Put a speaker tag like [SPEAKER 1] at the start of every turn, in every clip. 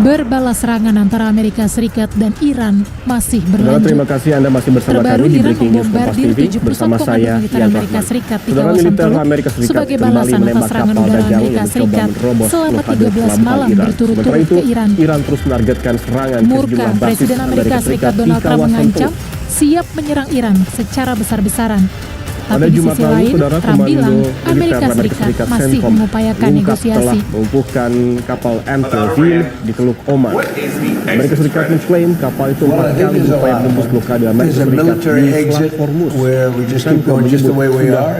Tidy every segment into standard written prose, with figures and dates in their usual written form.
[SPEAKER 1] Berbalas serangan antara Amerika Serikat dan Iran masih
[SPEAKER 2] Saudara,
[SPEAKER 1] berlanjut.
[SPEAKER 2] terima kasih Anda masih bersama
[SPEAKER 1] Terbaru,
[SPEAKER 2] kami di
[SPEAKER 1] Iran
[SPEAKER 2] Breaking News Kompas
[SPEAKER 1] membombardir
[SPEAKER 2] TV
[SPEAKER 1] 7
[SPEAKER 2] bersama
[SPEAKER 1] pesawat
[SPEAKER 2] saya,
[SPEAKER 1] militer
[SPEAKER 2] Yan
[SPEAKER 1] Amerika
[SPEAKER 2] Rahman.
[SPEAKER 1] Serikat di
[SPEAKER 2] Saudara,
[SPEAKER 1] kawasan
[SPEAKER 2] militer
[SPEAKER 1] Teluk
[SPEAKER 2] Amerika Serikat
[SPEAKER 1] sebagai
[SPEAKER 2] kembali
[SPEAKER 1] balasan atas
[SPEAKER 2] menembak
[SPEAKER 1] serangan
[SPEAKER 2] kapal
[SPEAKER 1] udara
[SPEAKER 2] dagang
[SPEAKER 1] Amerika
[SPEAKER 2] yang mencoba
[SPEAKER 1] Serikat
[SPEAKER 2] menerobos
[SPEAKER 1] selama
[SPEAKER 2] blokade
[SPEAKER 1] 13
[SPEAKER 2] pelabuhan
[SPEAKER 1] malam
[SPEAKER 2] Iran. Sementara
[SPEAKER 1] berturut-turut
[SPEAKER 2] itu,
[SPEAKER 1] ke Iran.
[SPEAKER 2] Iran terus menargetkan serangan ke
[SPEAKER 1] Murka,
[SPEAKER 2] sejumlah basis
[SPEAKER 1] Presiden Amerika Serikat
[SPEAKER 2] di
[SPEAKER 1] Donald Trump
[SPEAKER 2] kawasan
[SPEAKER 1] mengancam
[SPEAKER 2] Teluk.
[SPEAKER 1] siap menyerang Iran secara besar-besaran.
[SPEAKER 2] Pada
[SPEAKER 1] Tapi di
[SPEAKER 2] Jumat
[SPEAKER 1] sisi
[SPEAKER 2] lalu,
[SPEAKER 1] lain,
[SPEAKER 2] saudara,
[SPEAKER 1] Trump bilang
[SPEAKER 2] Komando
[SPEAKER 1] Amerika
[SPEAKER 2] Militer
[SPEAKER 1] Serikat masih
[SPEAKER 2] CENTCOM
[SPEAKER 1] mengupayakan
[SPEAKER 2] mengungkap
[SPEAKER 1] negosiasi.
[SPEAKER 2] telah melumpuhkan kapal MV di Teluk Oman. Amerika Serikat mengklaim kapal itu 4 kali berupaya menembus blokade Amerika Serikat di Selat Hormuz. CENTCOM menyebut sudah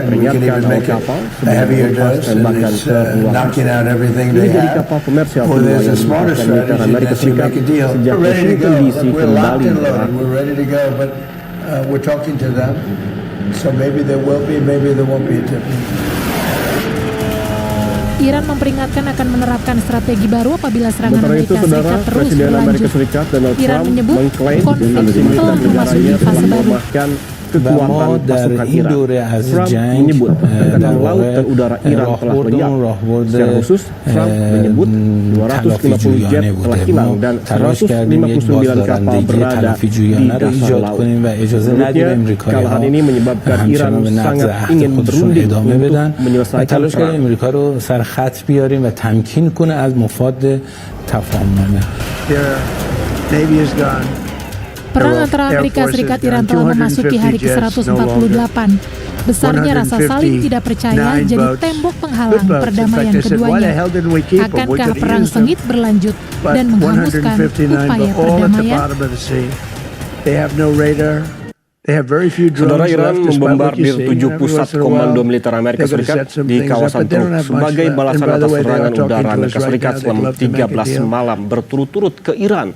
[SPEAKER 2] peringatkan awak kapal sebelum melepas tembakan ke luar musuh. Ini jadi kapal komersial kedua yang dilepaskan militer Amerika Serikat sejak Washington DC kembali berakhir.
[SPEAKER 3] So maybe there will be, maybe there won't be a tipping.
[SPEAKER 1] Iran memperingatkan akan menerapkan strategi baru apabila serangan
[SPEAKER 2] Sementara itu,
[SPEAKER 1] Amerika
[SPEAKER 2] saudara,
[SPEAKER 1] Serikat terus
[SPEAKER 2] Presiden Amerika
[SPEAKER 1] berlanjut.
[SPEAKER 2] Serikat Donald
[SPEAKER 1] Iran
[SPEAKER 2] Trump
[SPEAKER 1] menyebut
[SPEAKER 2] mengklaim
[SPEAKER 1] konflik
[SPEAKER 2] aksi militer
[SPEAKER 1] telah memasuki
[SPEAKER 2] negaranya
[SPEAKER 1] fase
[SPEAKER 2] telah
[SPEAKER 1] baru.
[SPEAKER 2] melemahkan kekuatan pasukan Iran. Trump menyebut Angkatan Laut dan Udara Iran telah lenyap. Secara khusus, Trump menyebut 250 jet telah hilang dan 159 kapal berada di dasar laut. Menurutnya, kekalahan ini menyebabkan Iran sangat ingin berunding untuk menyelesaikan perang.
[SPEAKER 3] Navy is gone.
[SPEAKER 1] Perang antara Amerika Serikat Iran telah memasuki hari ke-148. Besarnya rasa saling tidak percaya jadi tembok penghalang perdamaian keduanya. Akankah perang sengit berlanjut dan menghanguskan upaya perdamaian?
[SPEAKER 2] Saudara, Iran membombardir 7 pusat komando militer Amerika Serikat di kawasan Teluk sebagai balasan atas serangan udara Amerika Serikat selama 13 malam berturut-turut ke Iran.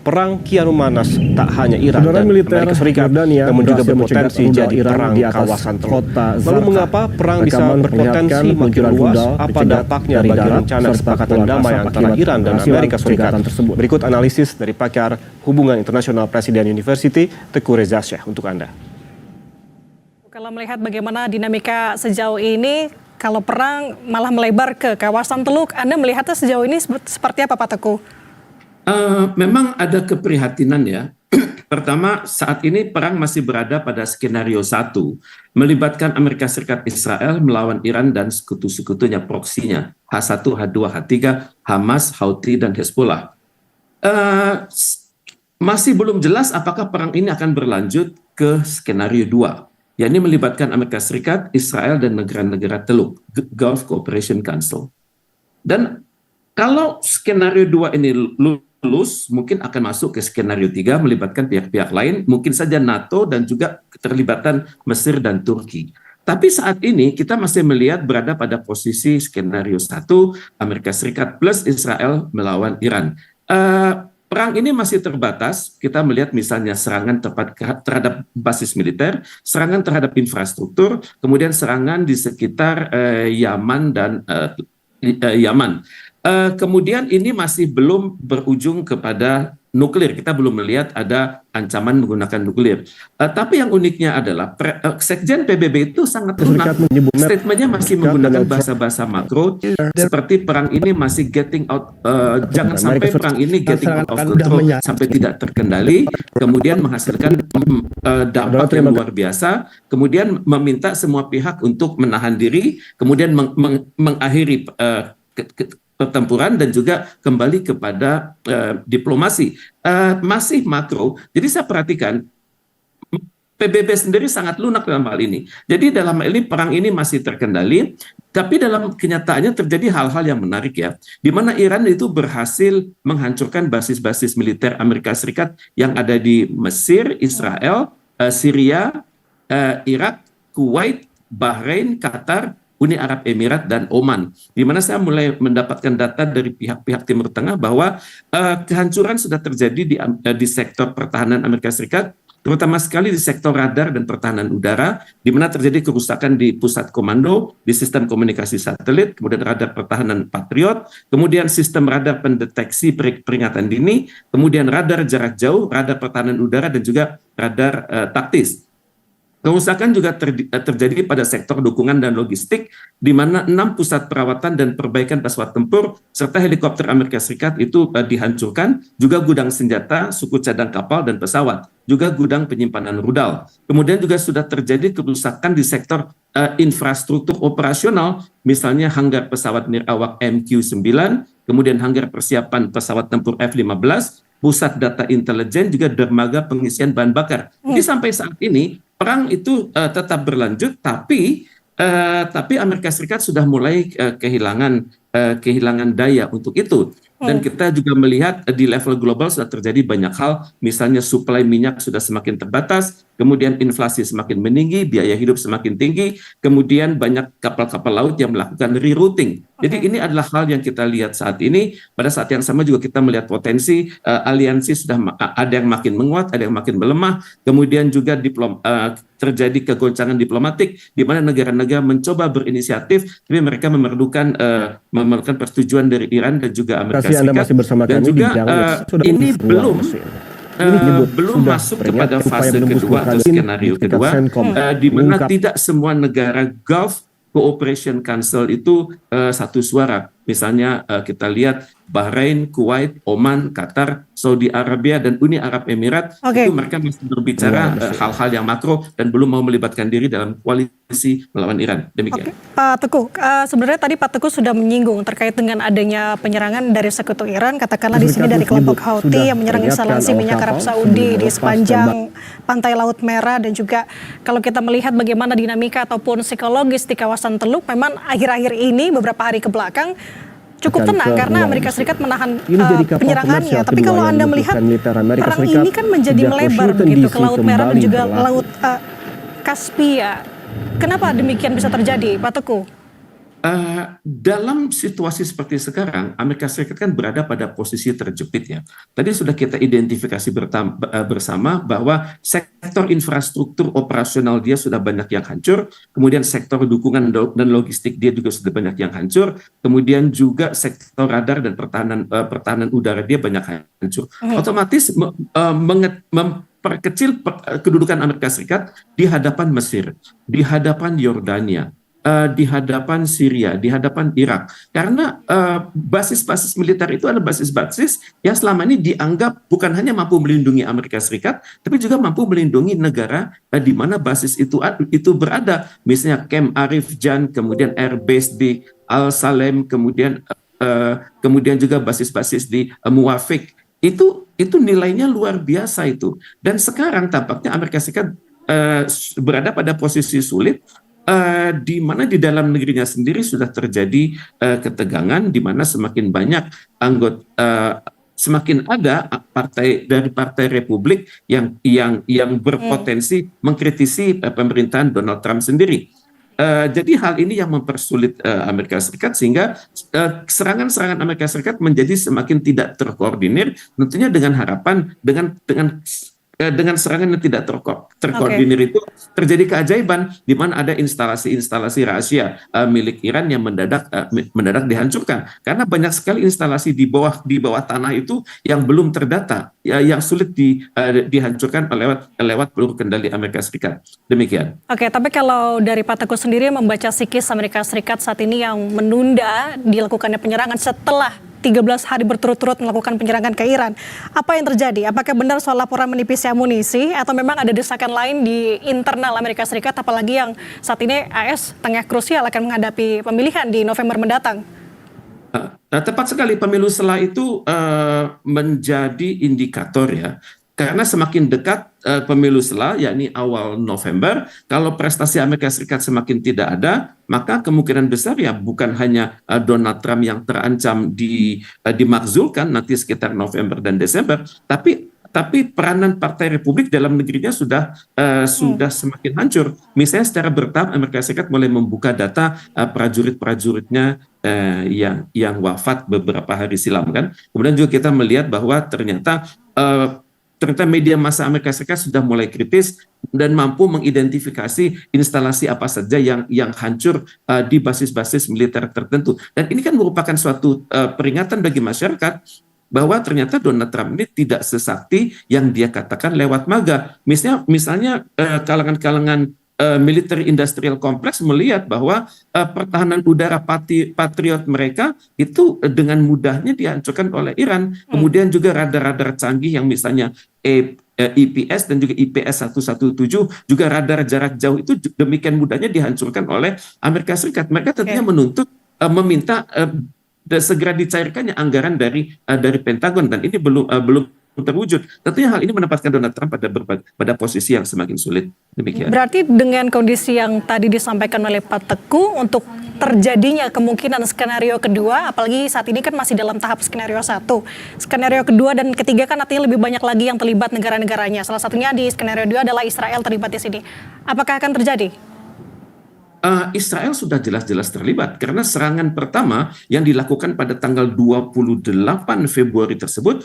[SPEAKER 2] Perang kian memanas tak hanya Iran dan Amerika Serikat, namun juga berpotensi jadi perang kawasan Teluk. Lalu mengapa perang bisa berpotensi makin luas? Apa dampaknya bagi rencana kesepakatan damai antara Iran dan Amerika Serikat? Berikut analisis dari pakar Hubungan Internasional Presiden University, Teguh Reza Syekh untuk Anda.
[SPEAKER 4] Kalau melihat bagaimana dinamika sejauh ini, kalau perang malah melebar ke kawasan Teluk, Anda melihatnya sejauh ini seperti apa, Pak Teguh?
[SPEAKER 5] Memang ada keprihatinan ya. Pertama, saat ini perang masih berada pada skenario 1, melibatkan Amerika Serikat Israel melawan Iran dan sekutu-sekutunya proksinya, H1, H2, H3, Hamas, Houthi, dan Hezbollah. Masih belum jelas apakah perang ini akan berlanjut ke skenario 2, yakni melibatkan Amerika Serikat, Israel, dan negara-negara Teluk, Gulf Cooperation Council. Dan kalau skenario 2 ini lulus, mungkin akan masuk ke skenario 3, melibatkan pihak-pihak lain, mungkin saja NATO dan juga keterlibatan Mesir dan Turki. Tapi saat ini kita masih melihat berada pada posisi skenario 1, Amerika Serikat plus Israel melawan Iran. Perang ini masih terbatas, kita melihat misalnya serangan terhadap basis militer, serangan terhadap infrastruktur, kemudian serangan di sekitar Yaman dan Yaman. Kemudian ini masih belum berujung kepada nuklir. Kita belum melihat ada ancaman menggunakan nuklir. Tapi yang uniknya adalah Sekjen PBB itu sangat lunak. Statementnya masih menggunakan bahasa-bahasa makro, seperti perang ini masih getting out, jangan sampai perang ini getting out of control, sampai tidak terkendali, kemudian menghasilkan dampak yang luar biasa, kemudian meminta semua pihak untuk menahan diri, kemudian mengakhiri pertempuran dan juga kembali kepada diplomasi. Masih makro, jadi saya perhatikan PBB sendiri sangat lunak dalam hal ini. Jadi dalam hal ini perang ini masih terkendali, tapi dalam kenyataannya terjadi hal-hal yang menarik ya, di mana Iran itu berhasil menghancurkan basis-basis militer Amerika Serikat yang ada di Mesir, Israel, Syria, Irak, Kuwait, Bahrain, Qatar, Uni Arab Emirat, dan Oman. Di mana saya mulai mendapatkan data dari pihak-pihak Timur Tengah bahwa kehancuran sudah terjadi di sektor pertahanan Amerika Serikat, terutama sekali di sektor radar dan pertahanan udara, di mana terjadi kerusakan di pusat komando, di sistem komunikasi satelit, kemudian radar pertahanan Patriot, kemudian sistem radar pendeteksi peringatan dini, kemudian radar jarak jauh, radar pertahanan udara, dan juga radar taktis. Kerusakan juga terjadi pada sektor dukungan dan logistik, di mana 6 pusat perawatan dan perbaikan pesawat tempur serta helikopter Amerika Serikat itu dihancurkan, juga gudang senjata, suku cadang kapal dan pesawat, juga gudang penyimpanan rudal. Kemudian juga sudah terjadi kerusakan di sektor infrastruktur operasional, misalnya hanggar pesawat nirawak MQ-9, kemudian hanggar persiapan pesawat tempur F-15, pusat data intelijen, juga dermaga pengisian bahan bakar. Jadi sampai saat ini perang itu tetap berlanjut, tapi Amerika Serikat sudah mulai kehilangan daya untuk itu. Dan kita juga melihat di level global sudah terjadi banyak hal, misalnya suplai minyak sudah semakin terbatas, kemudian inflasi semakin meninggi, biaya hidup semakin tinggi, kemudian banyak kapal-kapal laut yang melakukan rerouting. Jadi ini adalah hal yang kita lihat saat ini. Pada saat yang sama juga kita melihat potensi aliansi sudah ada yang makin menguat, ada yang makin melemah, kemudian juga terjadi kegoncangan diplomatik di mana negara-negara mencoba berinisiatif, tapi mereka memerlukan persetujuan dari Iran dan juga Amerika Serikat.
[SPEAKER 2] Anda masih bersama
[SPEAKER 5] dan
[SPEAKER 2] kami
[SPEAKER 5] juga
[SPEAKER 2] ini
[SPEAKER 5] belum masuk kepada fase kedua atau skenario kedua, di mana tidak semua negara Gulf Cooperation Council itu satu suara. Misalnya kita lihat Bahrain, Kuwait, Oman, Qatar, Saudi Arabia, dan Uni Arab Emirat, itu mereka masih berbicara hal-hal yang makro dan belum mau melibatkan diri dalam koalisi melawan Iran. Demikian.
[SPEAKER 4] Pak Teguh, sebenarnya tadi Pak Teguh sudah menyinggung terkait dengan adanya penyerangan dari sekutu Iran, katakanlah di sini dari kelompok Houthi yang menyerang instalasi minyak Arab Saudi di sepanjang pantai Laut Merah, dan juga kalau kita melihat bagaimana dinamika ataupun psikologis di kawasan Teluk, memang akhir-akhir ini beberapa hari ke belakang cukup tenang karena Amerika Serikat menahan penyerangannya. Tapi kalau Anda melihat perang ini kan menjadi melebar begitu ke Laut Merah dan juga Laut Kaspia. Kenapa demikian bisa terjadi, Pak Teguh?
[SPEAKER 5] Dalam situasi seperti sekarang, Amerika Serikat kan berada pada posisi terjepit ya. Tadi sudah kita identifikasi bersama bahwa sektor infrastruktur operasional dia sudah banyak yang hancur, kemudian sektor dukungan dan logistik dia juga sudah banyak yang hancur, kemudian juga sektor radar dan pertahanan udara dia banyak hancur. Otomatis memperkecil kedudukan Amerika Serikat di hadapan Mesir, di hadapan Yordania, di hadapan Syria, di hadapan Irak. Karena basis-basis militer itu adalah basis-basis yang selama ini dianggap bukan hanya mampu melindungi Amerika Serikat, tapi juga mampu melindungi negara di mana basis itu berada. Misalnya Camp Arif Jan, kemudian Airbase di Al-Salem, kemudian juga basis-basis di Muwafiq. Itu nilainya luar biasa itu. Dan sekarang tampaknya Amerika Serikat berada pada posisi sulit, di mana di dalam negerinya sendiri sudah terjadi ketegangan, di mana semakin banyak semakin ada partai Republik yang berpotensi mengkritisi pemerintahan Donald Trump sendiri. Jadi hal ini yang mempersulit Amerika Serikat, sehingga serangan-serangan Amerika Serikat menjadi semakin tidak terkoordinir, tentunya dengan harapan dengan serangan yang tidak terkoordinir itu terjadi keajaiban di mana ada instalasi rahasia milik Iran yang mendadak dihancurkan, karena banyak sekali instalasi di bawah tanah itu yang belum terdata, yang sulit dihancurkan lewat peluru kendali Amerika Serikat. Demikian.
[SPEAKER 4] Oke, tapi kalau dari Pak Teguh sendiri membaca psikis Amerika Serikat saat ini yang menunda dilakukannya penyerangan setelah 13 hari berturut-turut melakukan penyerangan ke Iran. Apa yang terjadi? Apakah benar soal laporan menipis amunisi atau memang ada desakan lain di internal Amerika Serikat, apalagi yang saat ini AS tengah krusial akan menghadapi pemilihan di November mendatang?
[SPEAKER 5] Tepat sekali, pemilu setelah itu menjadi indikator ya. Karena semakin dekat pemilu setelah, yakni awal November, kalau prestasi Amerika Serikat semakin tidak ada, maka kemungkinan besar ya bukan hanya Donald Trump yang terancam dimakzulkan nanti sekitar November dan Desember, tapi peranan Partai Republik dalam negerinya sudah semakin hancur. Misalnya secara bertahap Amerika Serikat mulai membuka data prajurit-prajuritnya yang wafat beberapa hari silam kan. Kemudian juga kita melihat bahwa ternyata media massa Amerika Serikat sudah mulai kritis dan mampu mengidentifikasi instalasi apa saja yang hancur di basis-basis militer tertentu. Dan ini kan merupakan suatu peringatan bagi masyarakat bahwa ternyata Donald Trump ini tidak sesakti yang dia katakan lewat MAGA. Misalnya kalangan-kalangan military industrial complex melihat bahwa pertahanan udara patriot mereka itu dengan mudahnya dihancurkan oleh Iran. Kemudian juga radar-radar canggih yang misalnya IPS dan juga IPS 117 juga radar jarak jauh itu demikian mudahnya dihancurkan oleh Amerika Serikat. Mereka tentunya menuntut meminta segera dicairkannya anggaran dari Pentagon, dan ini belum terwujud. Tentunya hal ini menempatkan Donald Trump pada posisi yang semakin sulit. Demikian.
[SPEAKER 4] Berarti dengan kondisi yang tadi disampaikan oleh Pak Teguh, untuk terjadinya kemungkinan skenario kedua, apalagi saat ini kan masih dalam tahap skenario 1. Skenario kedua dan ketiga kan artinya lebih banyak lagi yang terlibat negara-negaranya. Salah satunya di skenario 2 adalah Israel terlibat di sini. Apakah akan terjadi?
[SPEAKER 5] Israel sudah jelas-jelas terlibat karena serangan pertama yang dilakukan pada tanggal 28 Februari tersebut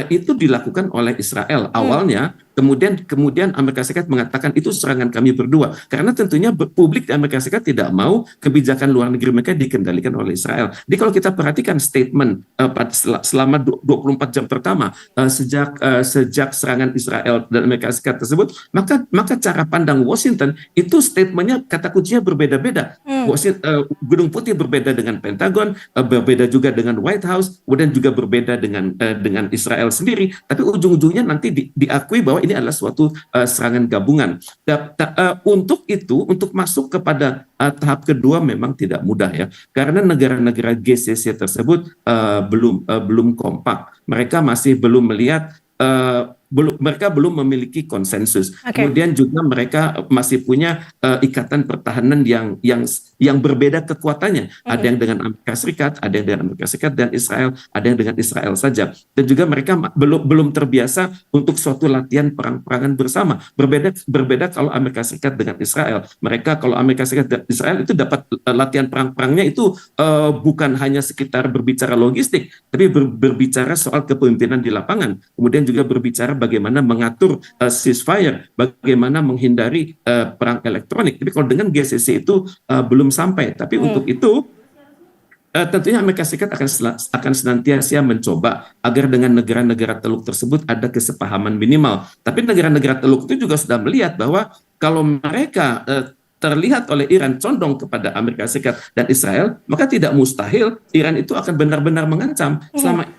[SPEAKER 5] itu dilakukan oleh Israel awalnya. Kemudian Amerika Serikat mengatakan itu serangan kami berdua, karena tentunya publik di Amerika Serikat tidak mau kebijakan luar negeri mereka dikendalikan oleh Israel. Jadi kalau kita perhatikan statement selama 24 jam pertama sejak serangan Israel dan Amerika Serikat tersebut, maka cara pandang Washington itu statementnya kata kuncinya berbeda-beda. Gedung Putih berbeda dengan Pentagon, berbeda juga dengan White House, kemudian juga berbeda dengan Israel sendiri. Tapi ujung-ujungnya nanti diakui bahwa ini adalah suatu serangan gabungan. Untuk masuk kepada tahap kedua memang tidak mudah ya, karena negara-negara GCC tersebut belum kompak. Mereka masih belum melihat. Mereka belum memiliki konsensus. Kemudian juga mereka masih punya ikatan pertahanan yang berbeda kekuatannya. Ada yang dengan Amerika Serikat, ada yang dengan Amerika Serikat dan Israel, ada yang dengan Israel saja. Dan juga mereka belum terbiasa untuk suatu latihan perang-perangan bersama. Berbeda kalau Amerika Serikat dengan Israel. Mereka kalau Amerika Serikat dan Israel itu dapat latihan perang-perangnya itu bukan hanya sekitar berbicara logistik, tapi berbicara soal kepemimpinan di lapangan. Kemudian juga berbicara bagaimana mengatur ceasefire, bagaimana menghindari perang elektronik. Tapi kalau dengan GCC itu belum sampai. Tapi untuk itu tentunya Amerika Serikat akan senantiasa mencoba agar dengan negara-negara Teluk tersebut ada kesepahaman minimal. Tapi negara-negara Teluk itu juga sudah melihat bahwa kalau mereka terlihat oleh Iran condong kepada Amerika Serikat dan Israel, maka tidak mustahil Iran itu akan benar-benar mengancam.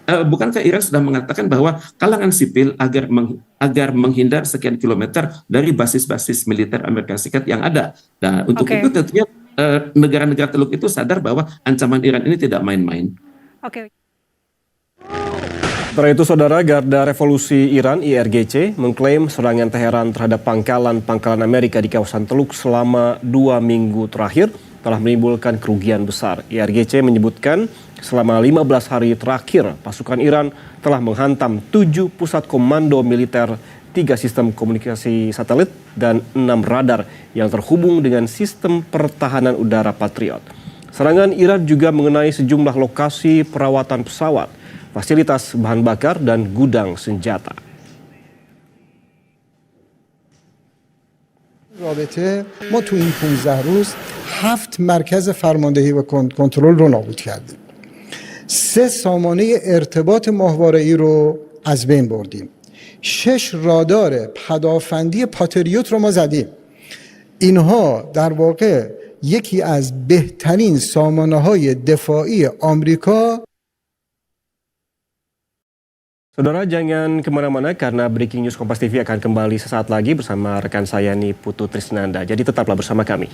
[SPEAKER 5] Bukankah Iran sudah mengatakan bahwa kalangan sipil agar menghindar sekian kilometer dari basis-basis militer Amerika Serikat yang ada. Nah, untuk itu tentunya negara-negara Teluk itu sadar bahwa ancaman Iran ini tidak main-main.
[SPEAKER 2] Setelah itu, Saudara, Garda Revolusi Iran IRGC mengklaim serangan Teheran terhadap pangkalan Amerika di kawasan Teluk selama 2 minggu terakhir telah menimbulkan kerugian besar. IRGC menyebutkan selama 15 hari terakhir pasukan Iran telah menghantam 7 pusat komando militer, 3 sistem komunikasi satelit, dan 6 radar yang terhubung dengan sistem pertahanan udara Patriot. Serangan Iran juga mengenai sejumlah lokasi perawatan pesawat, fasilitas bahan bakar, dan gudang senjata.
[SPEAKER 6] رابطه ما تو این 15 روز 7 مرکز فرماندهی و کنترل رو نابود کردیم. 3 سامانه ارتباط ماهواره‌ای رو از بین بردیم. 6 رادار پدافندی پاتریوت رو ما زدیم. اینها در واقع یکی از بهترین سامانه‌های دفاعی آمریکا.
[SPEAKER 2] Saudara, jangan kemana-mana karena Breaking News Kompas TV akan kembali sesaat lagi bersama rekan saya Putu Trisnanda. Jadi tetaplah bersama kami.